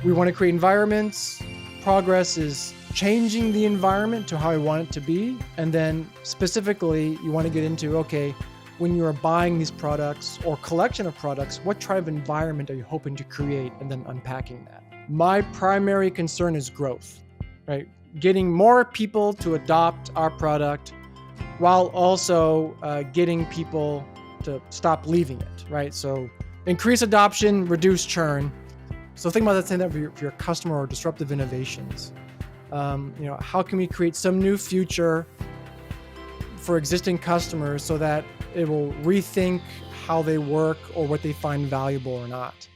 we want to create environments. Progress is changing the environment to how I want it to be. And then specifically, you want to get into, okay, when you are buying these products or collection of products, what type of environment are you hoping to create, and then unpacking that. My primary concern is growth, right? Getting more people to adopt our product while also getting people to stop leaving it, right? So increase adoption, reduce churn. So think about that same thing for your customer or disruptive innovations. How can we create some new future for existing customers so that it will rethink how they work or what they find valuable or not?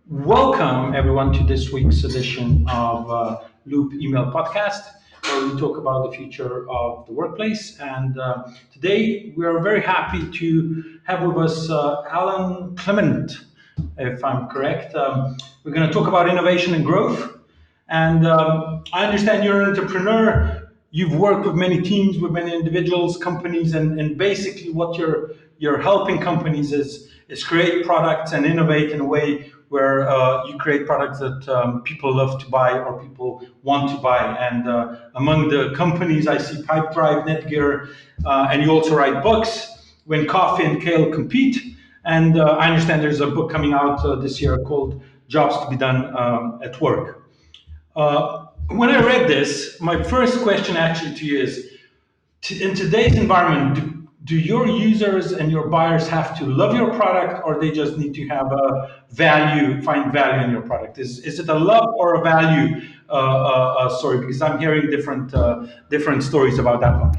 Welcome, everyone, to this week's edition of Loop Email Podcast, where we talk about the future of the workplace. And today, we are very happy to have with us Alan Klement, if I'm correct. We're going to talk about innovation and growth. And I understand you're an entrepreneur. You've worked with many teams, with many individuals, companies, and basically what you're helping companies is create products and innovate in a way where you create products that people love to buy or people want to buy. And among the companies, I see Pipedrive, Netgear, and you also write books, When Coffee and Kale Compete. And I understand there's a book coming out this year called Jobs to be Done at Work. When I read this, my first question actually to you is, in today's environment, do your users and your buyers have to love your product, or they just need to have a value, find value in your product? Is it a love or a value story? Because I'm hearing different stories about that one.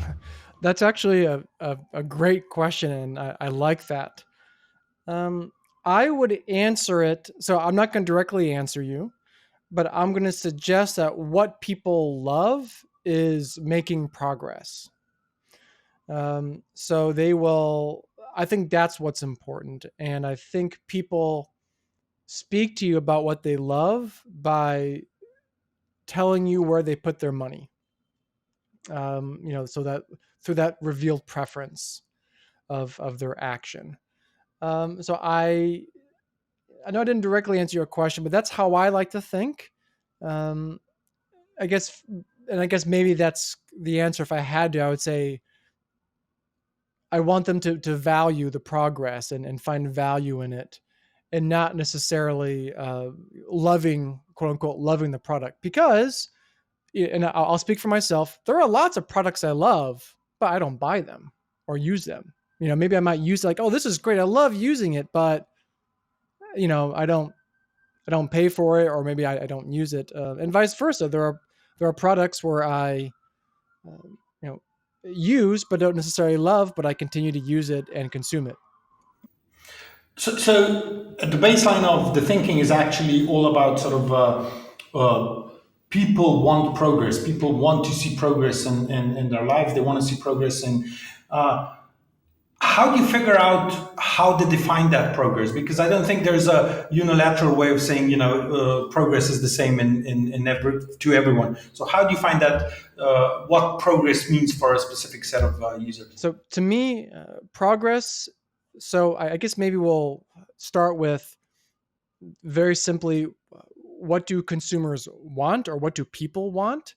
That's actually a great question, and I like that. I would answer it. So I'm not going to directly answer you, but I'm going to suggest that what people love is making progress. So they will, I think that's what's important. And I think people speak to you about what they love by telling you where they put their money. So that through that revealed preference of their action. So I know I didn't directly answer your question, but that's how I like to think. Um, I guess maybe that's the answer. If I had to, I would say I want them to value the progress and find value in it, and not necessarily loving, quote unquote, loving the product. Because, and I'll speak for myself, there are lots of products I love, but I don't buy them or use them. Maybe I might use like, oh, this is great, I love using it, but I don't pay for it, or maybe I don't use it, and vice versa. There are products where I use but don't necessarily love, but I continue to use it and consume it. So the baseline of the thinking is actually all about sort of people want progress. People want to see progress in their lives. They want to see progress in. How do you figure out how to define that progress? Because I don't think there's a unilateral way of saying, progress is the same to everyone. So how do you find that, what progress means for a specific set of users? So to me, progress. So I guess maybe we'll start with very simply, what do consumers want, or what do people want?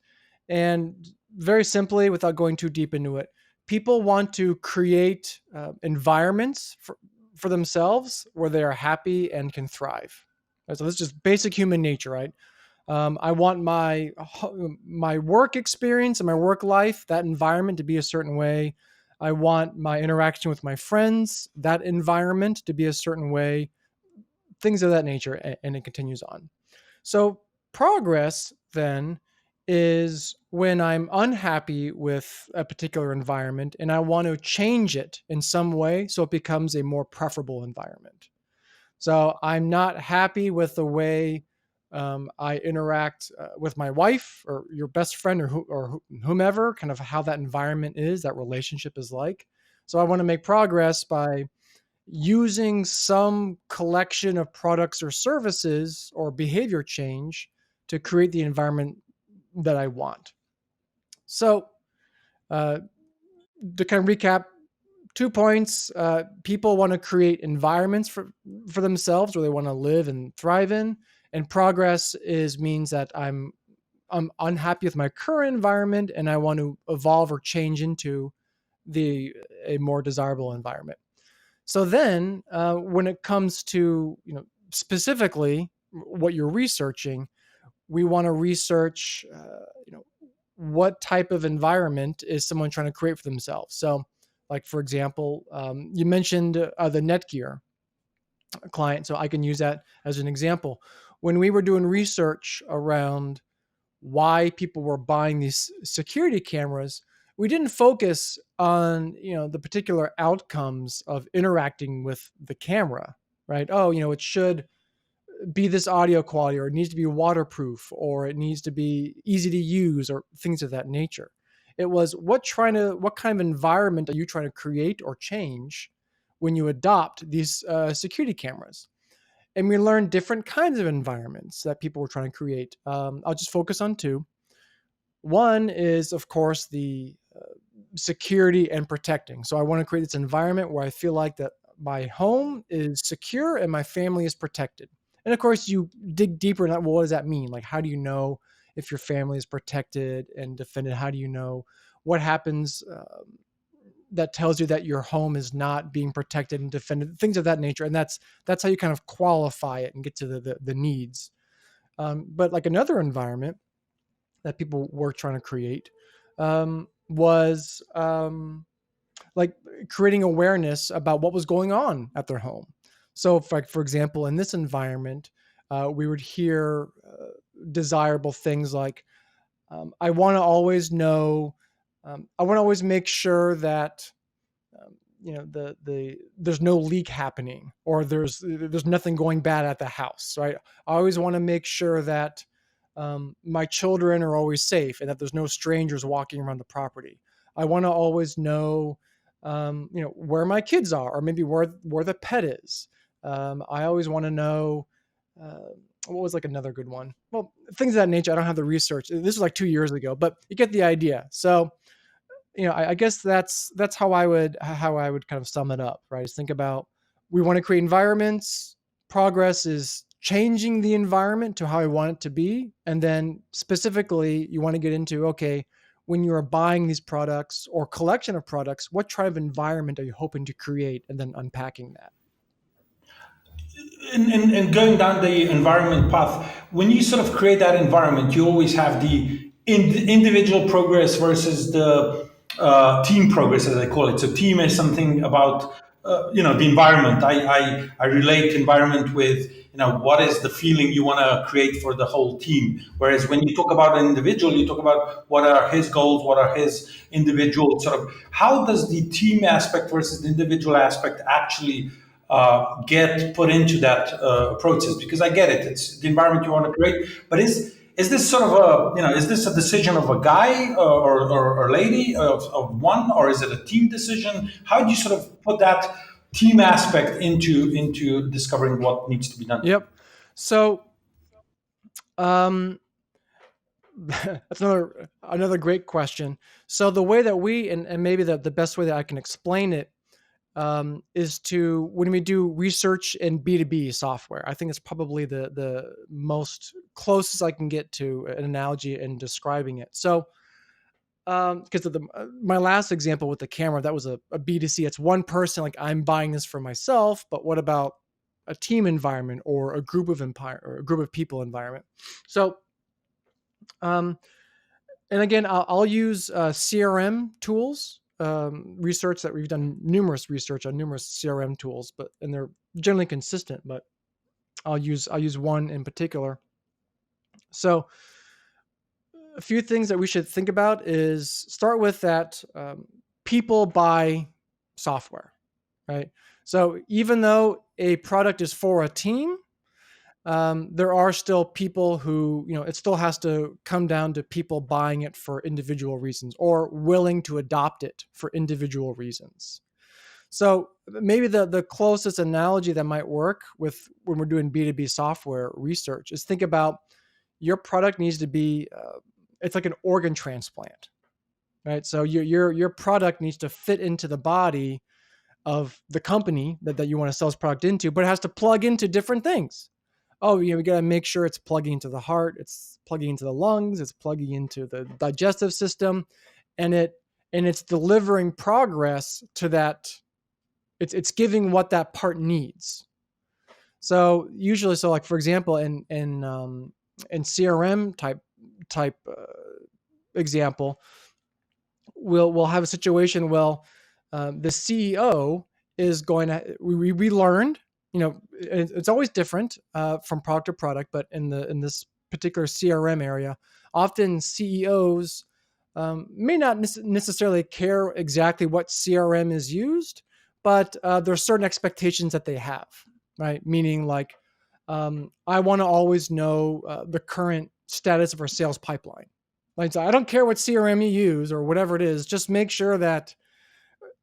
And very simply, without going too deep into it, people want to create environments for themselves where they are happy and can thrive. So this is just basic human nature, right? I want my work experience and my work life, that environment, to be a certain way. I want my interaction with my friends, that environment, to be a certain way. Things of that nature, and it continues on. So progress then is when I'm unhappy with a particular environment and I want to change it in some way so it becomes a more preferable environment. So I'm not happy with the way I interact with my wife or your best friend or whomever, kind of how that environment is, that relationship is like. So I want to make progress by using some collection of products or services or behavior change to create the environment that I want. So, to kind of recap, 2 points. People want to create environments for themselves where they want to live and thrive in. And progress is means that I'm unhappy with my current environment and I want to evolve or change into the a more desirable environment. So then, when it comes to specifically what you're researching, we want to research what type of environment is someone trying to create for themselves. So, like for example, you mentioned the Netgear client, so I can use that as an example. When we were doing research around why people were buying these security cameras, we didn't focus on the particular outcomes of interacting with the camera, right? Oh, it should be this audio quality, or it needs to be waterproof, or it needs to be easy to use, or things of that nature. It was what kind of environment are you trying to create or change when you adopt these security cameras? And we learned different kinds of environments that people were trying to create. I'll just focus on two. One is, of course, the security and protecting. So I want to create this environment where I feel like that my home is secure and my family is protected. And of course, you dig deeper in that. Well, what does that mean? Like, how do you know if your family is protected and defended? How do you know what happens that tells you that your home is not being protected and defended? Things of that nature. And that's how you kind of qualify it and get to the needs. But like another environment that people were trying to create was like creating awareness about what was going on at their home. So, for example, in this environment, we would hear desirable things like, I want to always know, I want to always make sure that there's no leak happening, or there's nothing going bad at the house, right? I always want to make sure that my children are always safe and that there's no strangers walking around the property. I want to always know, where my kids are, or maybe where the pet is. I always want to know. Uh, what was like another good one? Well, things of that nature. I don't have the research. This was like 2 years ago, but you get the idea. So, I guess that's how I would kind of sum it up, right? Is think about, we want to create environments. Progress is changing the environment to how I want it to be, and then specifically, you want to get into, okay, when you are buying these products or collection of products, what type of environment are you hoping to create, and then unpacking that. And going down the environment path, when you sort of create that environment, you always have the individual progress versus the team progress, as I call it. So team is something about the environment. I relate environment with what is the feeling you want to create for the whole team. Whereas when you talk about an individual, you talk about what are his goals, what are his individual sort of. How does the team aspect versus the individual aspect actually get put into that process? Because I get it, it's the environment you want to create, but is this sort of is this a decision of a guy or lady of one, or is it a team decision? How do you sort of put that team aspect into discovering what needs to be done? Yep. So, um, that's another great question. So the way that and maybe the best way that I can explain it is to, when we do research in B2B software. I think it's probably the most closest I can get to an analogy in describing it. So, because of my last example with the camera, that was a B2C. It's one person, like, I'm buying this for myself, but what about a team environment, or a group of or a group of people environment? So, um, and again, I'll use CRM tools. Research that we've done numerous research on numerous CRM tools, and they're generally consistent. But I'll use one in particular. So a few things that we should think about is, start with that, people buy software, right? So even though a product is for a team, there are still people who, it still has to come down to people buying it for individual reasons, or willing to adopt it for individual reasons. So maybe the closest analogy that might work with when we're doing B2B software research is, think about, your product needs to be, it's like an organ transplant, right? So your product needs to fit into the body of the company that you want to sell this product into, but it has to plug into different things. Oh, we got to make sure it's plugging into the heart, it's plugging into the lungs, it's plugging into the digestive system, and it's delivering progress to that. It's giving what that part needs. So usually, so like for example, in CRM example, we'll have a situation. Well, the CEO is going to. We learned, it's always different from product to product, but in this particular CRM area, often CEOs may not necessarily care exactly what CRM is used, but there are certain expectations that they have, right? Meaning, like, I want to always know the current status of our sales pipeline. Like, so I don't care what CRM you use or whatever it is, just make sure that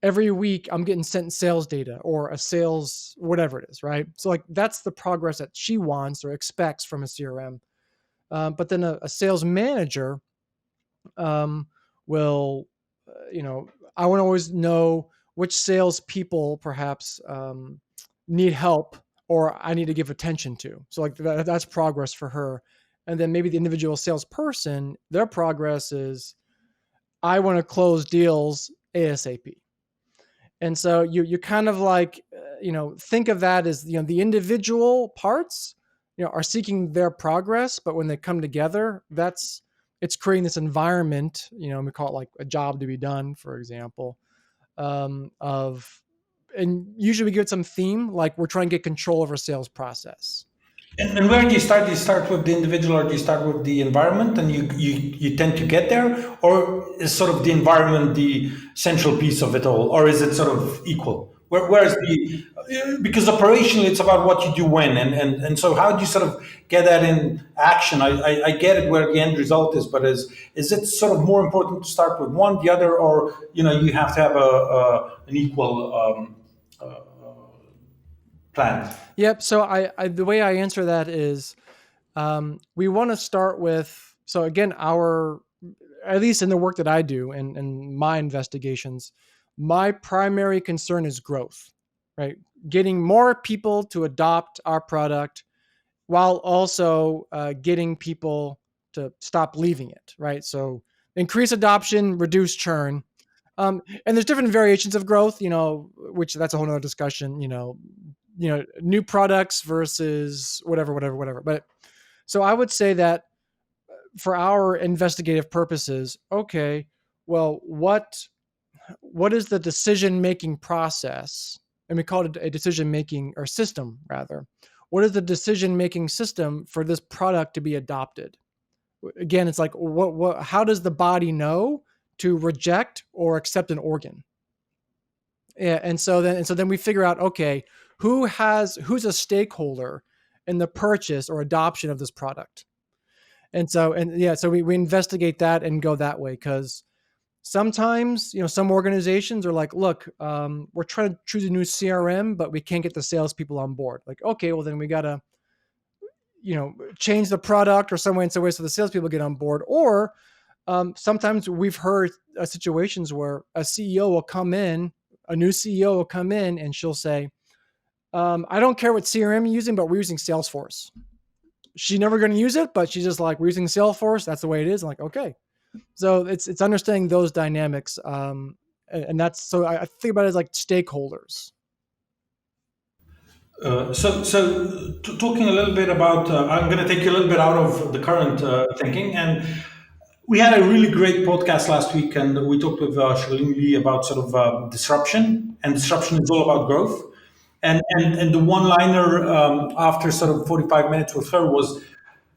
every week I'm getting sent sales data or a sales, whatever it is, right? So, like, that's the progress that she wants or expects from a CRM. But then a sales manager um, will, I want to always know which salespeople perhaps need help or I need to give attention to. So, like, that's progress for her. And then maybe the individual salesperson, their progress is, I want to close deals ASAP. And so you kind of like, think of that as, the individual parts, are seeking their progress, but when they come together, it's creating this environment, we call it like a job to be done, for example, of, and usually we give it some theme, like we're trying to get control of our sales process. And where do you start? Do you start with the individual, or do you start with the environment, and you tend to get there? Or is sort of the environment the central piece of it all? Or is it sort of equal? Where's the, because operationally it's about what you do when, and so how do you sort of get that in action? I get it where the end result is, but is it sort of more important to start with one, the other, or you have to have an equal plan? Yep. So the way I answer that is, we want to start with, so again, at least in the work that I do and my investigations, my primary concern is growth, right? Getting more people to adopt our product while also getting people to stop leaving it, right? So increase adoption, reduce churn. And there's different variations of growth, which that's a whole nother discussion, new products versus whatever. But so I would say that for our investigative purposes, okay, well, what is the decision making process? And we call it a decision making or system rather. What is the decision making system for this product to be adopted? Again, it's like how does the body know to reject or accept an organ? Yeah, and so then we figure out, okay, who's a stakeholder in the purchase or adoption of this product. So we investigate that and go that way, because sometimes, some organizations are like, look, we're trying to choose a new CRM, but we can't get the salespeople on board. Like, okay, well then we gotta, change the product or some way so the salespeople get on board. Or sometimes we've heard situations where a new CEO will come in and she'll say, I don't care what CRM you're using, but we're using Salesforce. She's never going to use it, but she's just like, we're using Salesforce. That's the way it is. I'm like, okay. So it's understanding those dynamics. And that's, so I think about it as like stakeholders. Talking a little bit about, I'm going to take you a little bit out of the current thinking, and we had a really great podcast last week, and we talked with Charlene Lee about sort of disruption, and disruption is all about growth. And the one liner after sort of 45 minutes with her was,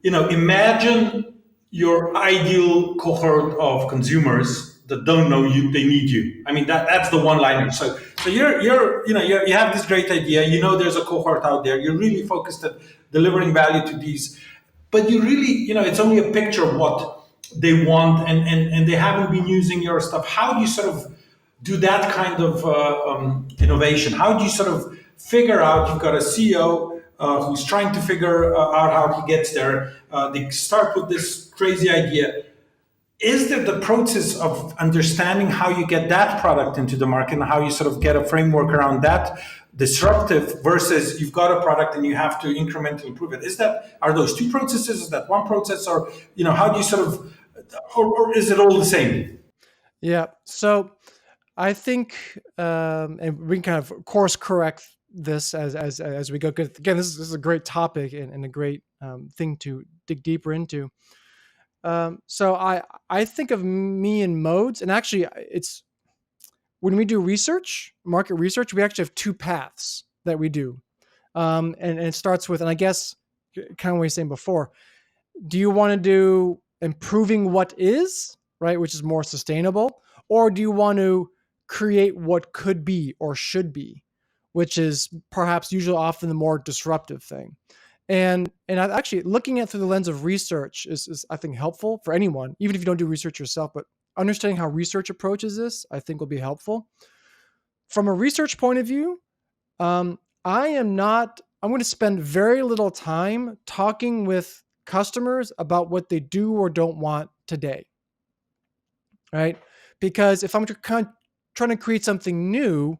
imagine your ideal cohort of consumers that don't know you, they need you. I mean, that's the one liner. So you have this great idea. There's a cohort out there. You're really focused at delivering value to these, but you really, it's only a picture of what they want, and they haven't been using your stuff. How do you sort of do that kind of innovation? How do you sort of figure out, you've got a CEO who's trying to figure out how he gets there. They start with this crazy idea. is there the process of understanding how you get that product into the market and how you sort of get a framework around that disruptive versus you've got a product and you have to incrementally improve it? Is that, are those two processes? Is that one process? Or, how do you sort of, or is it all the same? Yeah. So I think, and we can kind of course correct this as we go. Because again, this is a great topic and a great thing to dig deeper into. So I think of me in modes, and actually, it's when we do research, market research, we actually have two paths that we do, and it starts with, and I guess kind of what you were saying before. Do you want to do improving what is, right, which is more sustainable, or do you want to create what could be or should be, which is perhaps usually often the more disruptive thing? And I actually looking at through the lens of research is I think helpful for anyone, even if you don't do research yourself, but understanding how research approaches this, I think will be helpful. From a research point of view, I am not, I'm going to spend very little time talking with customers about what they do or don't want today, right? Because if I'm trying to create something new,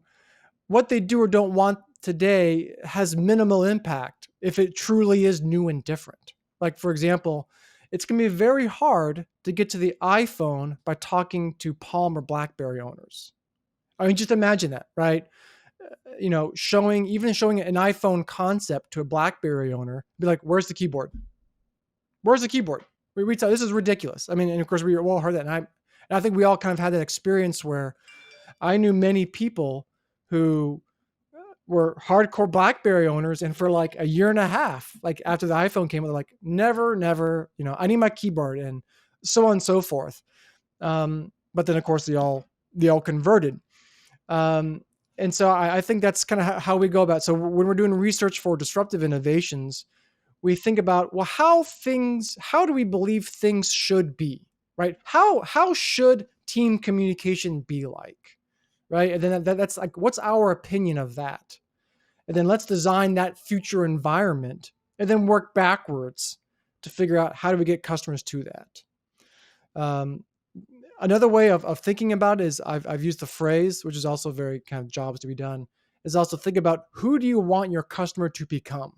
what they do or don't want today has minimal impact if it truly is new and different. Like, for example, it's going to be very hard to get to the iPhone by talking to Palm or BlackBerry owners. I mean, just imagine that, right? Showing an iPhone concept to a BlackBerry owner, be like, "Where's the keyboard? Where's the keyboard?" We tell this is ridiculous. I mean, and of course we all heard that, and I think we all kind of had that experience where I knew many people who were hardcore BlackBerry owners, and for like a year and a half, like after the iPhone came out, they're like, never, I need my keyboard, and so on and so forth. But then, of course, they all converted. Um, and so I think that's kind of how we go about it. So when we're doing research for disruptive innovations, we think about, well, how do we believe things should be, right? How should team communication be like, right? And then that's like, what's our opinion of that? And then let's design that future environment and then work backwards to figure out how do we get customers to that. Um, Another way of thinking about it is I've used the phrase, which is also very kind of jobs to be done, is also think about who do you want your customer to become,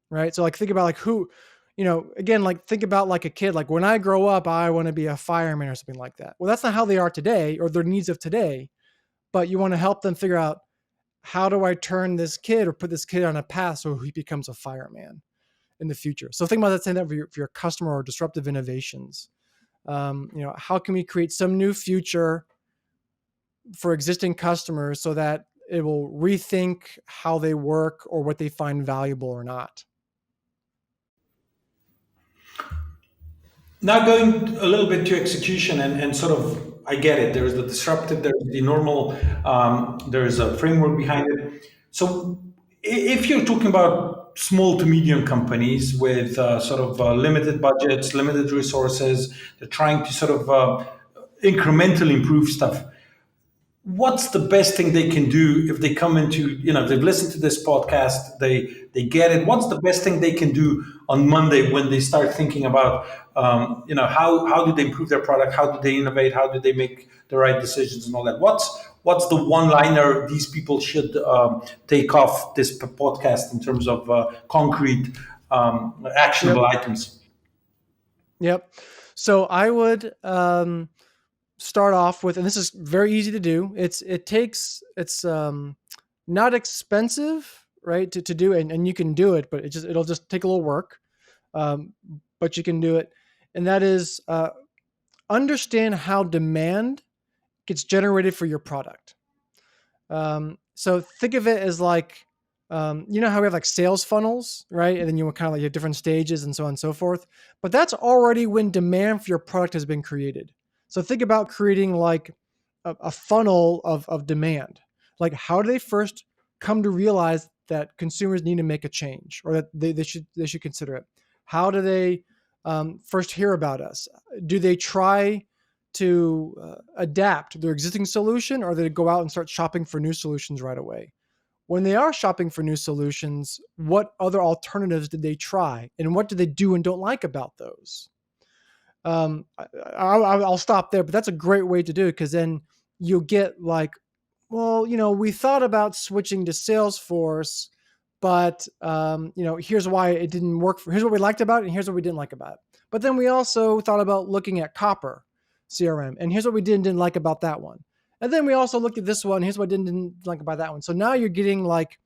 right? So like think about like who, again, like think about like a kid, like when I grow up, I want to be a fireman or something like that. Well, that's not how they are today or their needs of today, but you want to help them figure out how do I turn this kid or put this kid on a path so he becomes a fireman in the future. So think about that, saying that for your customer or disruptive innovations. How can we create some new future for existing customers so that it will rethink how they work or what they find valuable or not? Now going a little bit to execution and sort of, I get it. There's the disruptive, there's the normal, there's a framework behind it. So if you're talking about small to medium companies with sort of limited budgets, limited resources, they're trying to sort of incrementally improve stuff, what's the best thing they can do if they come into, they've listened to this podcast, they get it. What's the best thing they can do on Monday when they start thinking about, how do they improve their product, how do they innovate, how do they make the right decisions and all that? What's the one liner these people should take off this podcast in terms of concrete actionable Yep. items? Yep. So I would start off with, and this is very easy to do. It's not expensive, right, to do, and you can do it, but it'll just take a little work. Um, but you can do it, and that is understand how demand gets generated for your product. So think of it as like, how we have like sales funnels, right? And then you kind of like have different stages and so on and so forth. But that's already when demand for your product has been created. So think about creating like a funnel of demand. Like how do they first come to realize that consumers need to make a change or that they should consider it? How do they first hear about us? Do they try to adapt their existing solution, or they go out and start shopping for new solutions right away? When they are shopping for new solutions, what other alternatives did they try, and what do they do and don't like about those? I'll stop there, but that's a great way to do it because then you'll get like, well, we thought about switching to Salesforce, but here's why it didn't work. Here's what we liked about it, and here's what we didn't like about it. But then we also thought about looking at Copper CRM, and here's what we didn't like about that one. And then we also looked at this one. Here's what I didn't like about that one. So now you're getting like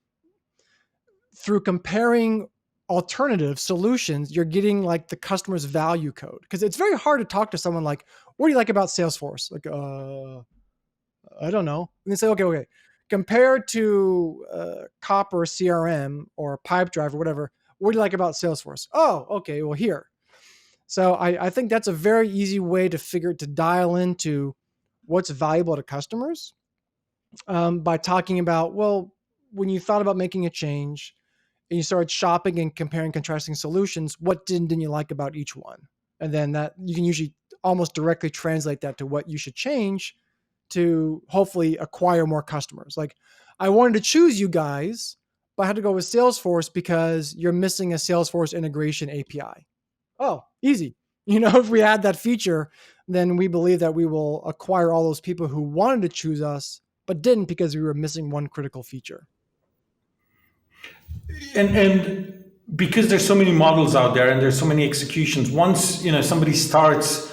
through comparing alternative solutions, you're getting like the customer's value code. Because it's very hard to talk to someone like, what do you like about Salesforce? Like, I don't know. And they say, okay. Compared to Copper CRM or Pipedrive or whatever, what do you like about Salesforce? Oh, okay. Well, here. So I think that's a very easy way to dial into what's valuable to customers by talking about, well, when you thought about making a change and you started shopping and comparing, contrasting solutions, what didn't you like about each one? And then that you can usually almost directly translate that to what you should change to hopefully acquire more customers. Like, I wanted to choose you guys, but I had to go with Salesforce because you're missing a Salesforce integration API. Oh, easy. If we add that feature, then we believe that we will acquire all those people who wanted to choose us, but didn't because we were missing one critical feature. And because there's so many models out there and there's so many executions, once somebody starts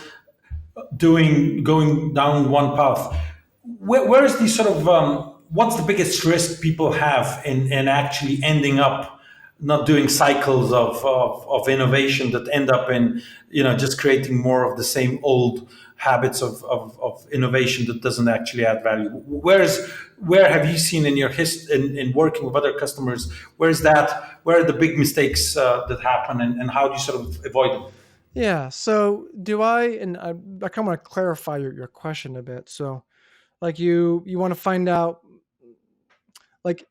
going down one path, where is the sort of what's the biggest risk people have in actually ending up not doing cycles of innovation that end up in just creating more of the same old habits of innovation that doesn't actually add value? Where have you seen in your in working with other customers, where are the big mistakes that happen, and how do you sort of avoid them? Yeah. So do I, and I kind of want to clarify your question a bit. So like you want to find out like,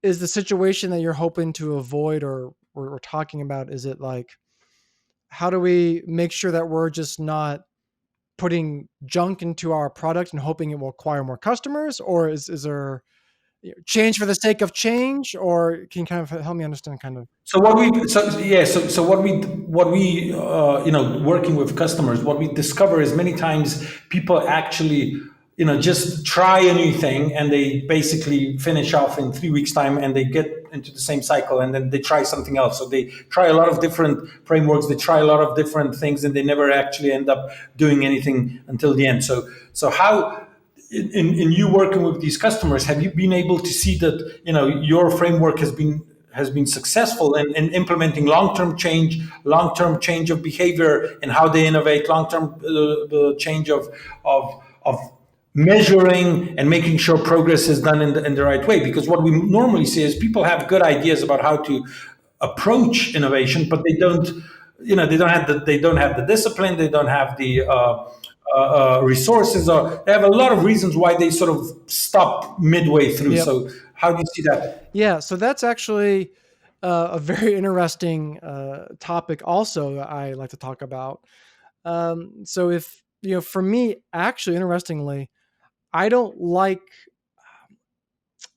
is the situation that you're hoping to avoid or we're talking about, is it like, how do we make sure that we're just not putting junk into our product and hoping it will acquire more customers? Or is there change for the sake of change? Or can you kind of help me understand kind of? So what we so yeah so what we working with customers, what we discover is many times people actually just try a new thing and they basically finish off in 3 weeks time and they get into the same cycle and then they try something else. So they try a lot of different frameworks, they try a lot of different things, and they never actually end up doing anything until the end. So how in you working with these customers, have you been able to see that your framework has been successful in implementing long-term change of behavior and how they innovate, long-term the change of measuring and making sure progress is done in the right way? Because what we normally see is people have good ideas about how to approach innovation, but they don't have the discipline, they don't have the resources, or they have a lot of reasons why they sort of stop midway through. Yep. So how do you see that? Yeah. So that's actually a very interesting topic also that I like to talk about. So if, for me, actually, interestingly, I don't like,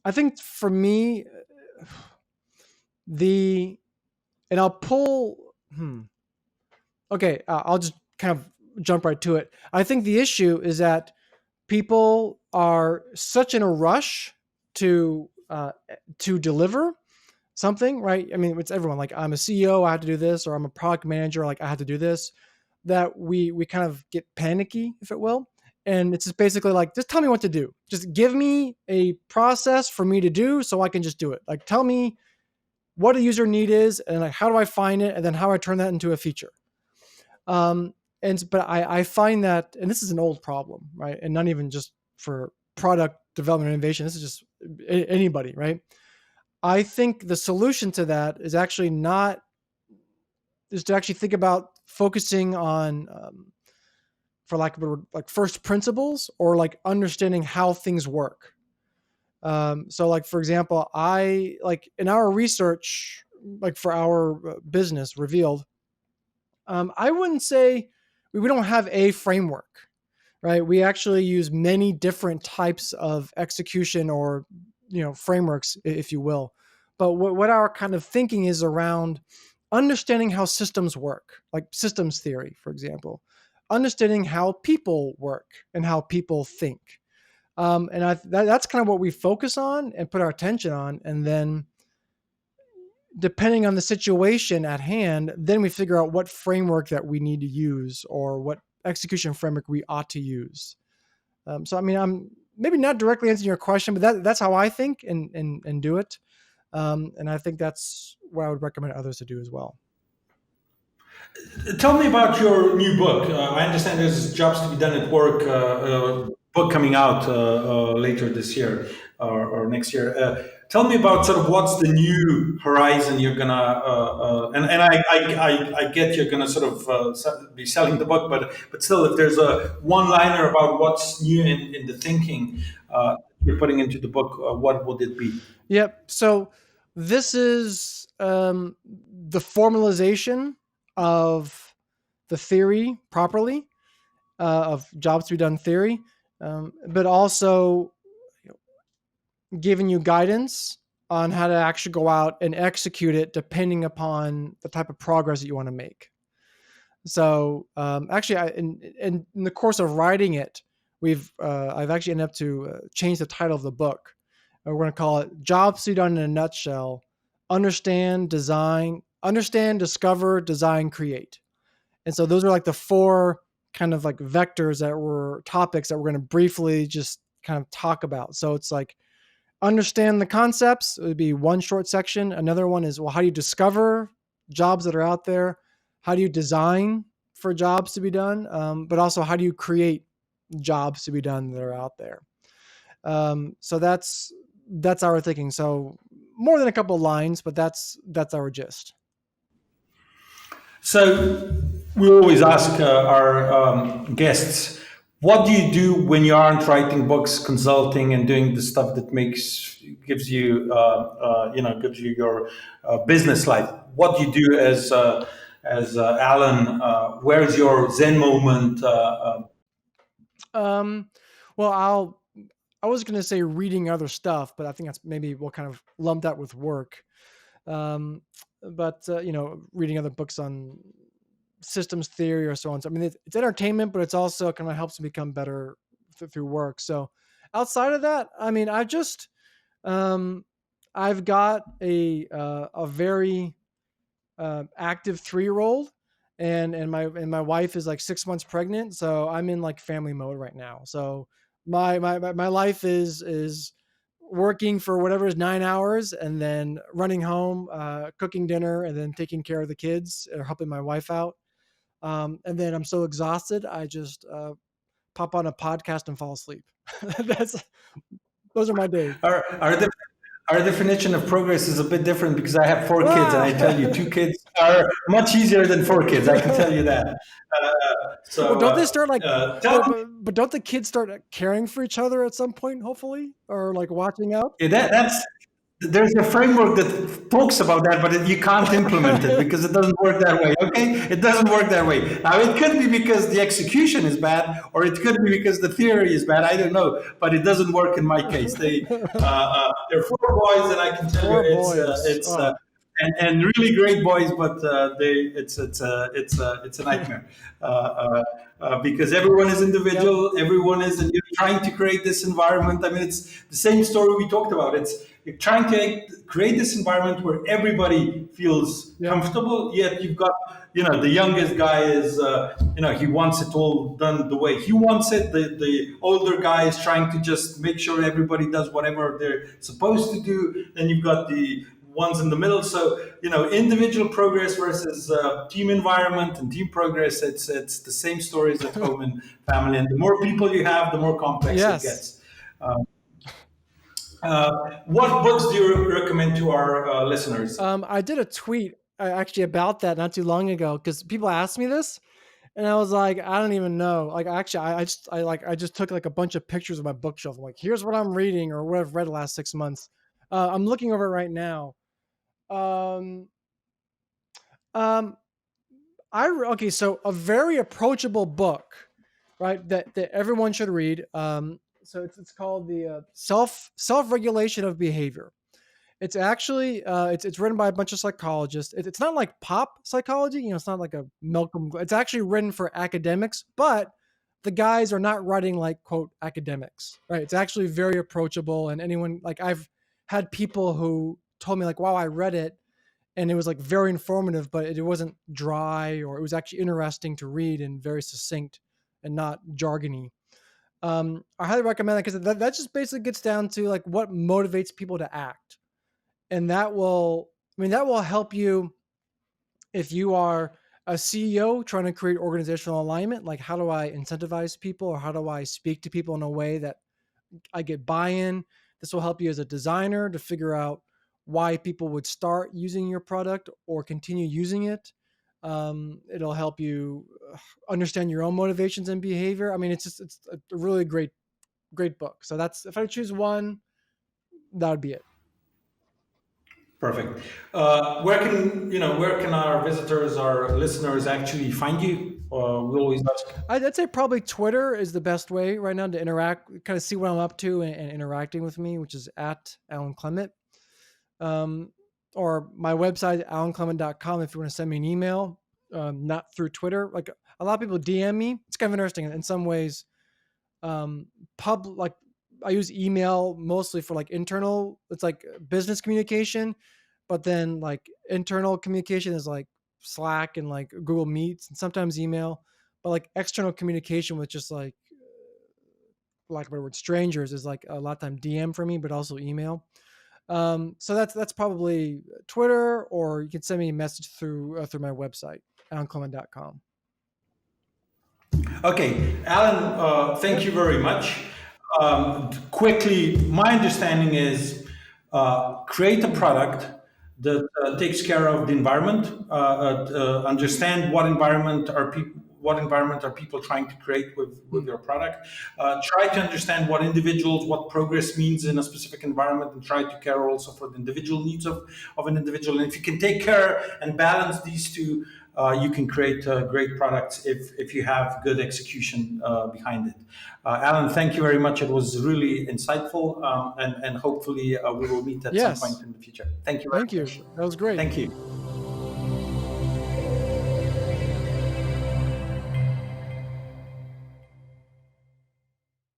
I think for me, the, and I'll pull, okay, I'll just kind of jump right to it. I think the issue is that people are such in a rush to deliver something, right? I mean, it's everyone. Like, I'm a CEO, I have to do this, or I'm a product manager, like I have to do this. That we kind of get panicky, if it will, and it's just basically like, just tell me what to do. Just give me a process for me to do, so I can just do it. Like, tell me what a user need is, and like, how do I find it, and then how I turn that into a feature. But I find that, and this is an old problem, right? And not even just for product development and innovation. This is just anybody, right? I think the solution to that is actually not, is to actually think about focusing on, for lack of a word, like first principles, or like understanding how things work. So like, for example, I like in our research, like for our business revealed, I wouldn't say we don't have a framework, right? We actually use many different types of execution or, frameworks, if you will. But what our kind of thinking is around understanding how systems work, like systems theory, for example. understanding how people work and how people think. That's kind of what we focus on and put our attention on. And then, depending on the situation at hand, then we figure out what framework that we need to use or what execution framework we ought to use. So, I mean, I'm maybe not directly answering your question, but that's how I think and do it. And I think that's what I would recommend others to do as well. Tell me about your new book. I understand there's jobs to be done at work. Book coming out later this year or next year. Tell me about sort of what's the new horizon you're gonna. And I get you're gonna sort of be selling the book, but still, if there's a one liner about what's new in the thinking you're putting into the book, what would it be? Yep. So this is the formalization of the theory properly, of jobs to be done theory, but also giving you guidance on how to actually go out and execute it depending upon the type of progress that you want to make. So actually, in the course of writing it, I've actually ended up to change the title of the book. We're going to call it "Jobs to be Done in a Nutshell: Understand, Discover, Design, Create." And so those are like the four kind of like vectors that were topics that we're going to briefly just kind of talk about. So it's like understand the concepts. It would be one short section. Another one is, well, how do you discover jobs that are out there? How do you design for jobs to be done? But also, how do you create jobs to be done that are out there? So that's our thinking. So more than a couple of lines, but that's our gist. So we always ask our guests, what do you do when you aren't writing books, consulting, and doing the stuff that gives you your business life? What do you do as Alan? Where's your Zen moment? Um, well, I was going to say reading other stuff, but I think that's maybe we'll kind of lump that with work. Um, but reading other books on systems theory or so on. So I mean, it's entertainment, but it's also kind of helps me become better through work. So outside of that, I mean, um, I've got a very active 3-year old, and my wife is like 6 months pregnant, so I'm in like family mode right now. So my life is working for whatever is 9 hours, and then running home, cooking dinner, and then taking care of the kids or helping my wife out. And then I'm so exhausted, I just pop on a podcast and fall asleep. That's Those are my days. Our our definition of progress is a bit different because I have 4 kids, and I tell you, Ah! 2 kids are much easier than 4 kids. I can tell you that. Well, So don't they start like, tell but, me. but don't the kids start caring for each other at some point, hopefully, or like watching out? Yeah, that's there's a framework that talks about that, but you can't implement it because it doesn't work that way. Okay, it doesn't work that way. Now it could be because the execution is bad, or it could be because the theory is bad. I don't know, but it doesn't work in my case. They're 4 boys, and I can tell you Poor boys. it's Oh, and really great boys, but it's a nightmare because everyone is yep, individual, everyone is, and you're trying to create this environment. I mean, it's the same story we talked about. It's you're trying to create this environment where everybody feels yep. comfortable, yet you've got, the youngest guy is, he wants it all done the way he wants it. The older guy is trying to just make sure everybody does whatever they're supposed to do. Then you've got the ones in the middle. So, individual progress versus team environment and team progress. It's the same stories at home and family. And the more people you have, the more complex it Yes. gets. What books do you recommend to our listeners? I did a tweet actually about that not too long ago because people asked me this, and I was like, I don't even know. Like, actually, I just took like a bunch of pictures of my bookshelf. I'm like, here's what I'm reading or what I've read the last 6 months. I'm looking over it right now. Um, um, okay, so a very approachable book, right? That everyone should read. So it's called the self regulation of behavior, It's actually it's written by a bunch of psychologists. It's not like pop psychology, it's not like a Malcolm. It's actually written for academics, but the guys are not writing like quote academics, right? It's actually very approachable, and anyone like I've had people who told me like, "Wow, I read it and it was like very informative, but it wasn't dry, or it was actually interesting to read and very succinct and not jargony." I highly recommend that because that just basically gets down to like what motivates people to act, and that will help you if you are a CEO trying to create organizational alignment. Like, how do I incentivize people, or how do I speak to people in a way that I get buy-in? This will help you as a designer to figure out why people would start using your product or continue using it. It'll help you understand your own motivations and behavior. I mean, it's a really great book. So that's, if I choose one, that would be it. Perfect. Where can our visitors, our listeners, actually find you? We always ask. I'd say probably Twitter is the best way right now to interact, kind of see what I'm up to, and interacting with me, which is at Alan Klement. Um, or my website, alanklement.com, if you want to send me an email, not through Twitter. Like a lot of people DM me. It's kind of interesting in some ways. Like I use email mostly for like internal, it's like business communication, but then like internal communication is like Slack and like Google Meets and sometimes email. But like external communication with just like, lack of a better word, strangers is like a lot of time DM for me, but also email. So that's probably Twitter, or you can send me a message through my website, alanclement.com. Okay, Alan, thank Yep. you very much. Quickly, my understanding is create a Mm. product that takes care of the environment. Understand what environment are people trying to create with Mm. your product. Try to understand what individuals, what progress means in a specific environment, and try to care also for the individual needs of an individual. And if you can take care and balance these two, you can create great products if you have good execution behind it. Alan, thank you very much. It was really insightful, and hopefully we will meet at some point Yes. in the future. Thank you Thank very you. much. That was great. Thank you.